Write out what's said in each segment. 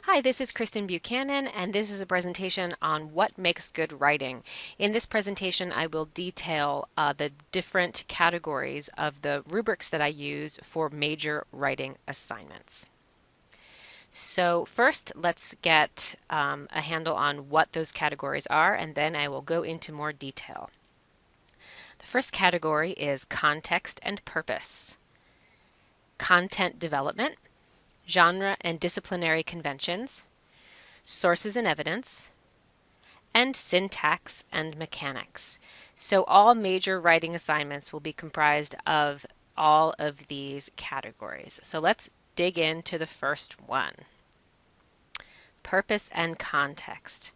Hi, this is Kristen Buchanan, and this is a presentation on what makes good writing. In this presentation, I will detail the different categories of the rubrics that I use for major writing assignments. So first, let's get a handle on what those categories are, and then I will go into more detail. The first category is context and purpose, content development, genre and disciplinary conventions, sources and evidence, and syntax and mechanics. So all major writing assignments will be comprised of all of these categories. So let's dig into the first one, purpose and context.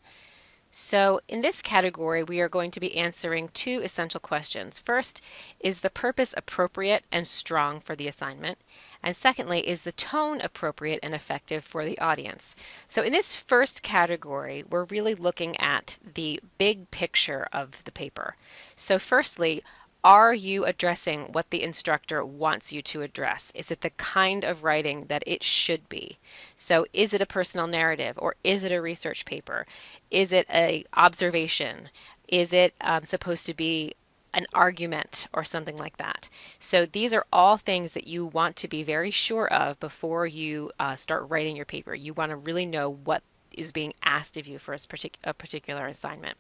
So in this category, we are going to be answering two essential questions. First, is the purpose appropriate and strong for the assignment? And secondly, is the tone appropriate and effective for the audience? So in this first category, we're really looking at the big picture of the paper. So firstly, are you addressing what the instructor wants you to address? Is it the kind of writing that it should be? So is it a personal narrative, or is it a research paper? Is it an observation? Is it supposed to be an argument or something like that? So these are all things that you want to be very sure of before you start writing your paper. You want to really know what is being asked of you for a particular assignment.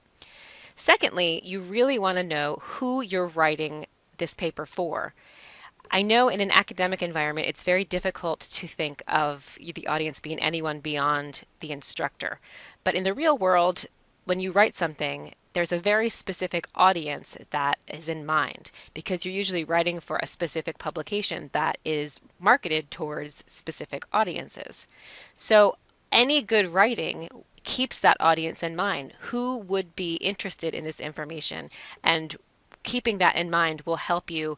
Secondly, you really want to know who you're writing this paper for. I know in an academic environment, it's very difficult to think of the audience being anyone beyond the instructor. But in the real world, when you write something, there's a very specific audience that is in mind, because you're usually writing for a specific publication that is marketed towards specific audiences. So any good writing keeps that audience in mind. Who would be interested in this information? And keeping that in mind will help you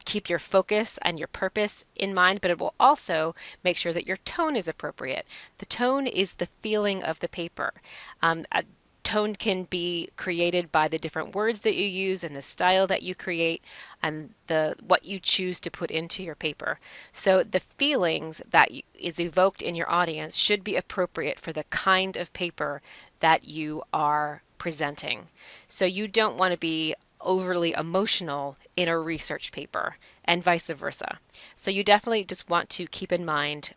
keep your focus and your purpose in mind, but it will also make sure that your tone is appropriate. The tone is the feeling of the paper. A tone can be created by the different words that you use and the style that you create and what you choose to put into your paper. So the feelings that is evoked in your audience should be appropriate for the kind of paper that you are presenting. So you don't want to be overly emotional in a research paper and vice versa. So you definitely just want to keep in mind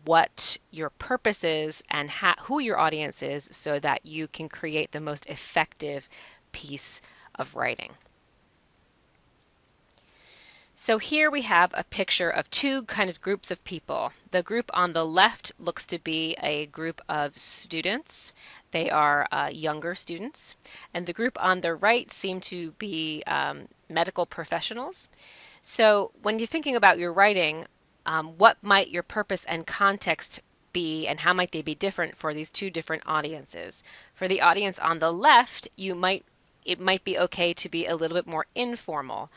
what your purpose is and who your audience is so that you can create the most effective piece of writing. So here we have a picture of two kind of groups of people. The group on the left looks to be a group of students. They are younger students. And the group on the right seem to be medical professionals. So when you're thinking about your writing, what might your purpose and context be, and how might they be different for these two different audiences? For the audience on the left, it might be okay to be a little bit more informal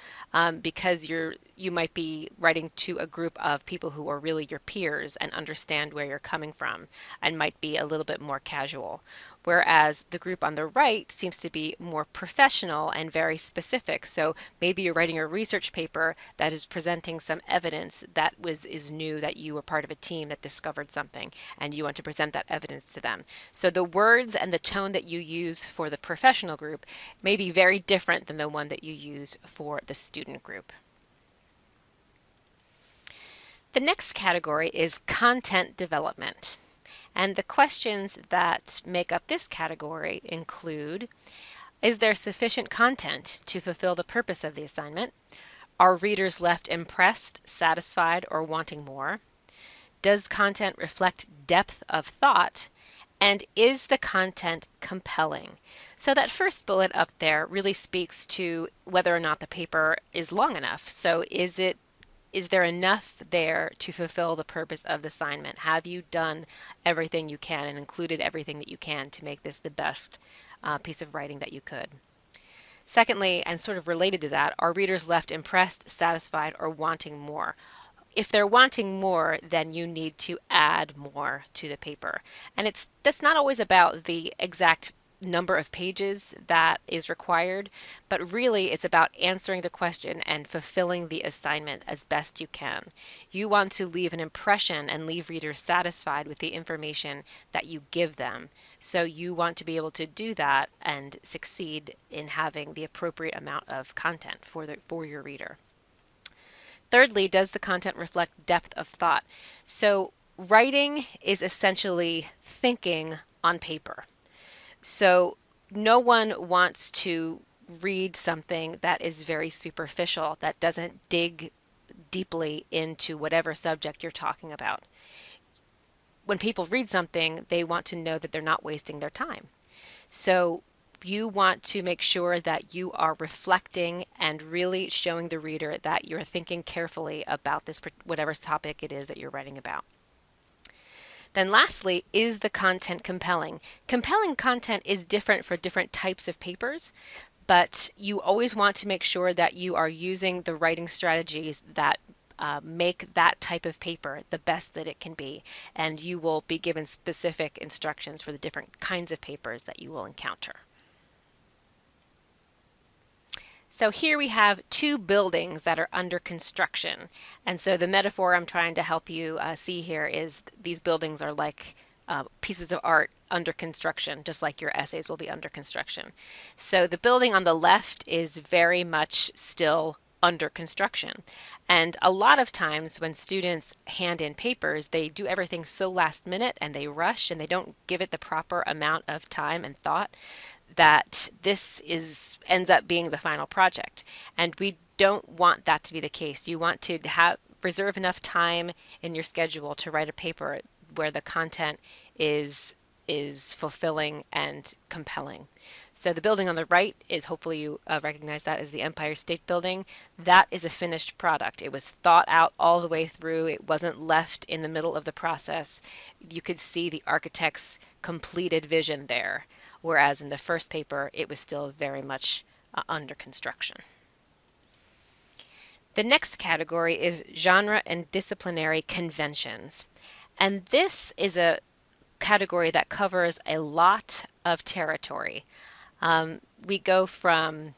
because you might be writing to a group of people who are really your peers and understand where you're coming from and might be a little bit more casual. Whereas the group on the right seems to be more professional and very specific. So maybe you're writing a research paper that is presenting some evidence that is new, that you were part of a team that discovered something and you want to present that evidence to them. So the words and the tone that you use for the professional group may be very different than the one that you use for the student group. The next category is content development. And the questions that make up this category include, is there sufficient content to fulfill the purpose of the assignment? Are readers left impressed, satisfied, or wanting more? Does content reflect depth of thought? And is the content compelling? So that first bullet up there really speaks to whether or not the paper is long enough. So is there enough there to fulfill the purpose of the assignment? Have you done everything you can and included everything that you can to make this the best piece of writing that you could? Secondly, and sort of related to that, are readers left impressed, satisfied, or wanting more? If they're wanting more, then you need to add more to the paper. And that's not always about the exact number of pages that is required, but really it's about answering the question and fulfilling the assignment as best you can. You want to leave an impression and leave readers satisfied with the information that you give them. So you want to be able to do that and succeed in having the appropriate amount of content for your reader. Thirdly, does the content reflect depth of thought? So writing is essentially thinking on paper. So no one wants to read something that is very superficial, that doesn't dig deeply into whatever subject you're talking about. When people read something, they want to know that they're not wasting their time. So you want to make sure that you are reflecting and really showing the reader that you're thinking carefully about this whatever topic it is that you're writing about. Then lastly, is the content compelling? Compelling content is different for different types of papers, but you always want to make sure that you are using the writing strategies that make that type of paper the best that it can be, and you will be given specific instructions for the different kinds of papers that you will encounter. So here we have two buildings that are under construction. And so the metaphor I'm trying to help you see here is these buildings are like pieces of art under construction, just like your essays will be under construction. So the building on the left is very much still under construction. And a lot of times when students hand in papers, they do everything so last minute and they rush and they don't give it the proper amount of time and thought that this ends up being the final project. And we don't want that to be the case. You want to reserve enough time in your schedule to write a paper where the content is fulfilling and compelling. So the building on the right is, hopefully you recognize that as the Empire State Building. That is a finished product. It was thought out all the way through. It wasn't left in the middle of the process. You could see the architect's completed vision there, whereas in the first paper it was still very much under construction. The next category is genre and disciplinary conventions. And this is a category that covers a lot of territory. We go from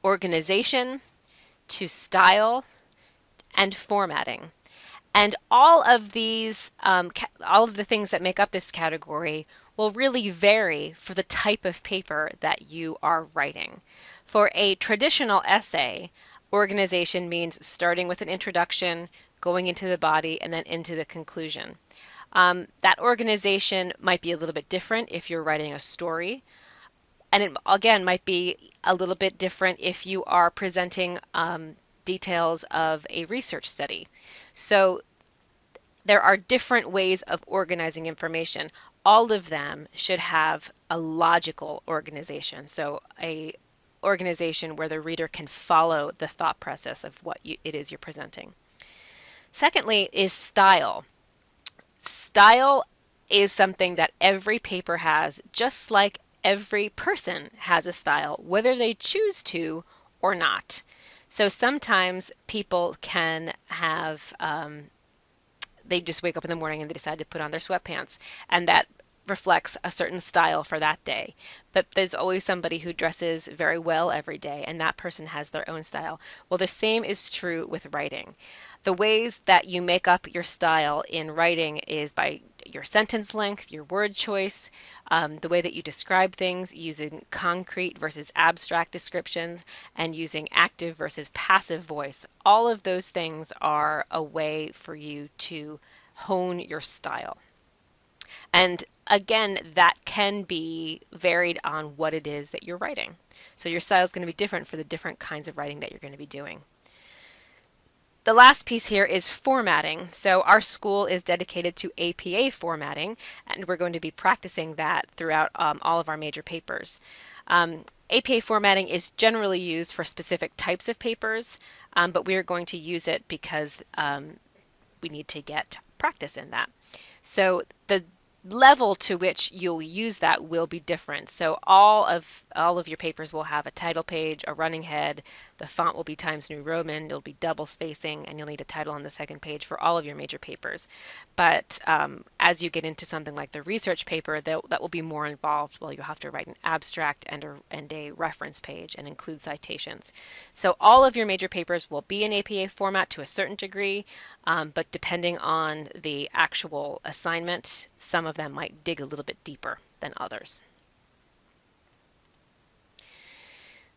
organization to style and formatting. And all of these, all of the things that make up this category will really vary for the type of paper that you are writing. For a traditional essay, organization means starting with an introduction, going into the body, and then into the conclusion. That organization might be a little bit different if you're writing a story. And it, again, might be a little bit different if you are presenting details of a research study. So there are different ways of organizing information. All of them should have a logical organization. So a organization where the reader can follow the thought process of what it is you're presenting. Secondly is style. Style is something that every paper has, just like every person has a style, whether they choose to or not. So sometimes people can have, they just wake up in the morning and they decide to put on their sweatpants, and that reflects a certain style for that day. But there's always somebody who dresses very well every day, and that person has their own style. Well, the same is true with writing. The ways that you make up your style in writing is by your sentence length, your word choice, the way that you describe things, using concrete versus abstract descriptions, and using active versus passive voice. All of those things are a way for you to hone your style. And again, that can be varied on what it is that you're writing. So your style is going to be different for the different kinds of writing that you're going to be doing. The last piece here is formatting. So our school is dedicated to APA formatting, and we're going to be practicing that throughout all of our major papers. APA formatting is generally used for specific types of papers, but we are going to use it because we need to get practice in that. So the level to which you'll use that will be different. So all of your papers will have a title page, a running head, the font will be Times New Roman, it'll be double spacing, and you'll need a title on the second page for all of your major papers. But as you get into something like the research paper, that will be more involved. Well, you'll have to write an abstract and a reference page and include citations. So all of your major papers will be in APA format to a certain degree, but depending on the actual assignment, some of them might dig a little bit deeper than others.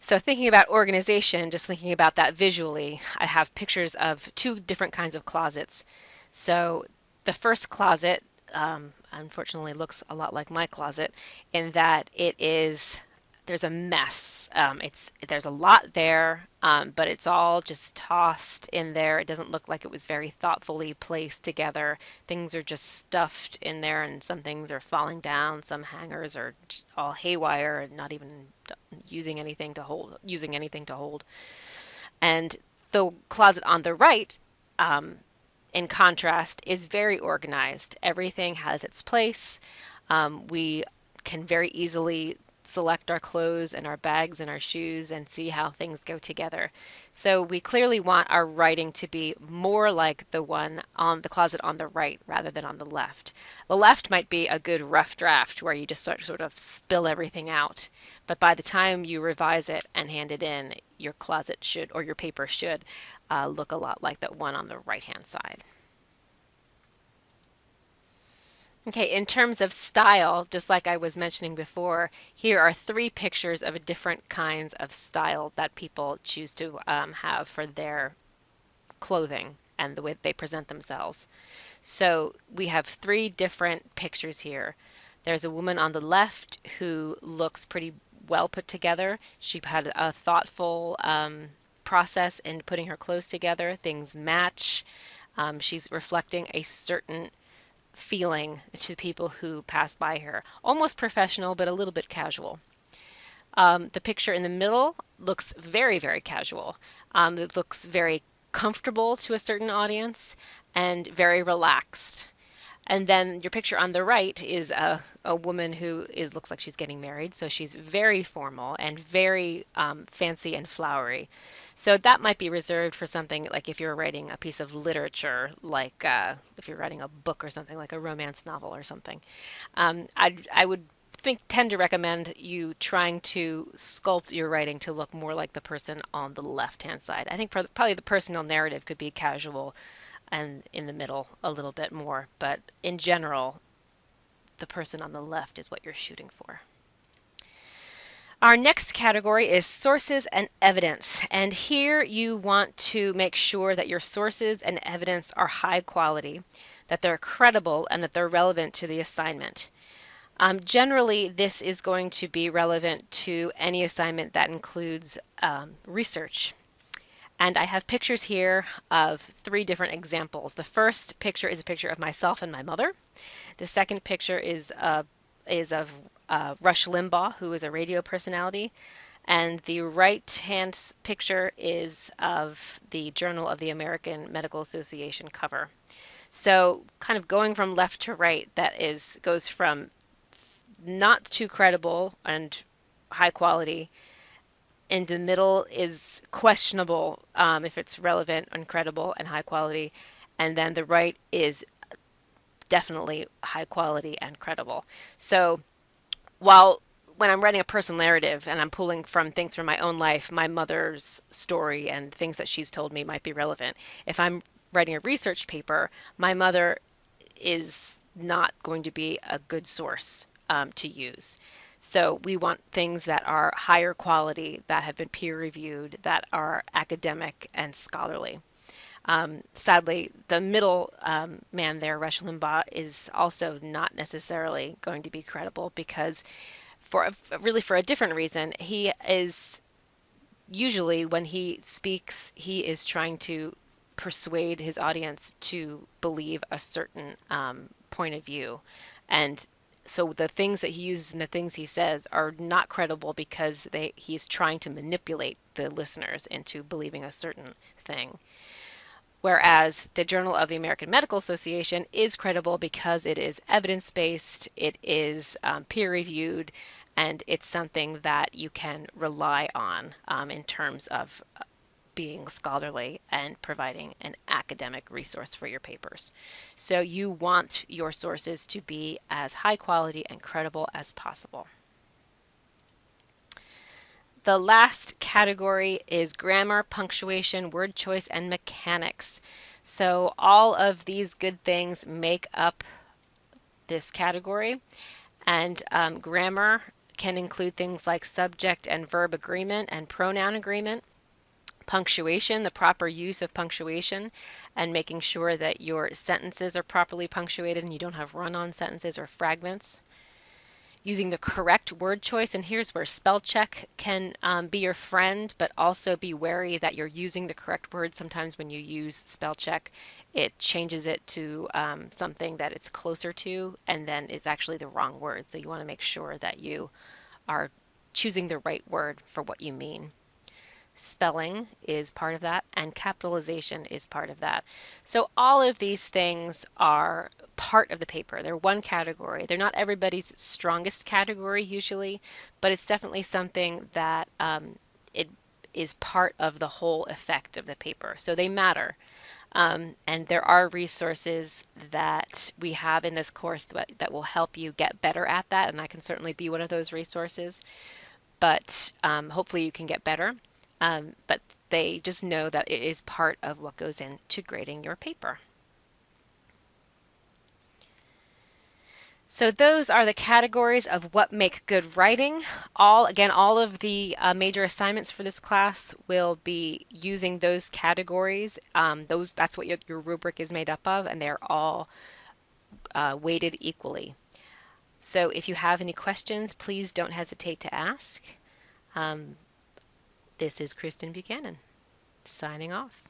So thinking about organization, just thinking about that visually, I have pictures of two different kinds of closets. So the first closet, unfortunately, looks a lot like my closet in that there's a mess. There's a lot there, but it's all just tossed in there. It doesn't look like it was very thoughtfully placed together. Things are just stuffed in there, and some things are falling down. Some hangers are all haywire and not even using anything to hold. And the closet on the right, in contrast, is very organized. Everything has its place. We can very easily select our clothes and our bags and our shoes and see how things go together. So we clearly want our writing to be more like the one on the closet on the right rather than on the left. The left might be a good rough draft where you just sort of spill everything out. But by the time you revise it and hand it in, your closet should, or your paper should, look a lot like that one on the right-hand side. Okay, in terms of style, just like I was mentioning before, here are three pictures of different kinds of style that people choose to have for their clothing and the way they present themselves. So we have three different pictures here. There's a woman on the left who looks pretty well put together. She had a thoughtful process in putting her clothes together. Things match. She's reflecting a certain feeling to people who pass by her. Almost professional, but a little bit casual. The picture in the middle looks very, very casual. It looks very comfortable to a certain audience and very relaxed. And then your picture on the right is a woman who looks like she's getting married. So she's very formal and very fancy and flowery. So that might be reserved for something like if you're writing a piece of literature, like if you're writing a book or something like a romance novel or something. I would tend to recommend you trying to sculpt your writing to look more like the person on the left-hand side. I think probably the personal narrative could be casual and in the middle a little bit more, but in general, the person on the left is what you're shooting for. Our next category is sources and evidence, and here you want to make sure that your sources and evidence are high quality, that they're credible, and that they're relevant to the assignment. Generally, this is going to be relevant to any assignment that includes research. And I have pictures here of three different examples. The first picture is a picture of myself and my mother. The second picture is of Rush Limbaugh, who is a radio personality. And the right-hand picture is of the Journal of the American Medical Association cover. So kind of going from left to right, goes from not too credible and high quality. In the middle is questionable if it's relevant and credible and high quality. And then the right is definitely high quality and credible. So when I'm writing a personal narrative and I'm pulling from things from my own life, my mother's story and things that she's told me might be relevant. If I'm writing a research paper, my mother is not going to be a good source to use. So we want things that are higher quality, that have been peer reviewed, that are academic and scholarly. Sadly, the middle man there, Rush Limbaugh, is also not necessarily going to be credible because for a different reason. He is usually, when he speaks, he is trying to persuade his audience to believe a certain point of view. And so the things that he uses and the things he says are not credible because he's trying to manipulate the listeners into believing a certain thing. Whereas the Journal of the American Medical Association is credible because it is evidence-based, it is peer-reviewed, and it's something that you can rely on in terms of being scholarly and providing an academic resource for your papers. So you want your sources to be as high quality and credible as possible. The last category is grammar, punctuation, word choice, and mechanics. So all of these good things make up this category. And grammar can include things like subject and verb agreement and pronoun agreement. Punctuation, the proper use of punctuation, and making sure that your sentences are properly punctuated and you don't have run-on sentences or fragments. Using the correct word choice, and here's where spell check can be your friend, but also be wary that you're using the correct word. Sometimes when you use spell check, it changes it to something that it's closer to, and then it's actually the wrong word. So you want to make sure that you are choosing the right word for what you mean. Spelling is part of that, and capitalization is part of that. So all of these things are part of the paper. They're one category. They're not everybody's strongest category usually, but it's definitely something that it is part of the whole effect of the paper. So they matter. And there are resources that we have in this course that will help you get better at that, and I can certainly be one of those resources. But hopefully you can get better. But they just know that it is part of what goes into grading your paper. So those are the categories of what make good writing. All of the major assignments for this class will be using those categories. That's what your rubric is made up of, and they're all weighted equally. So if you have any questions, please don't hesitate to ask. This is Kristen Buchanan, signing off.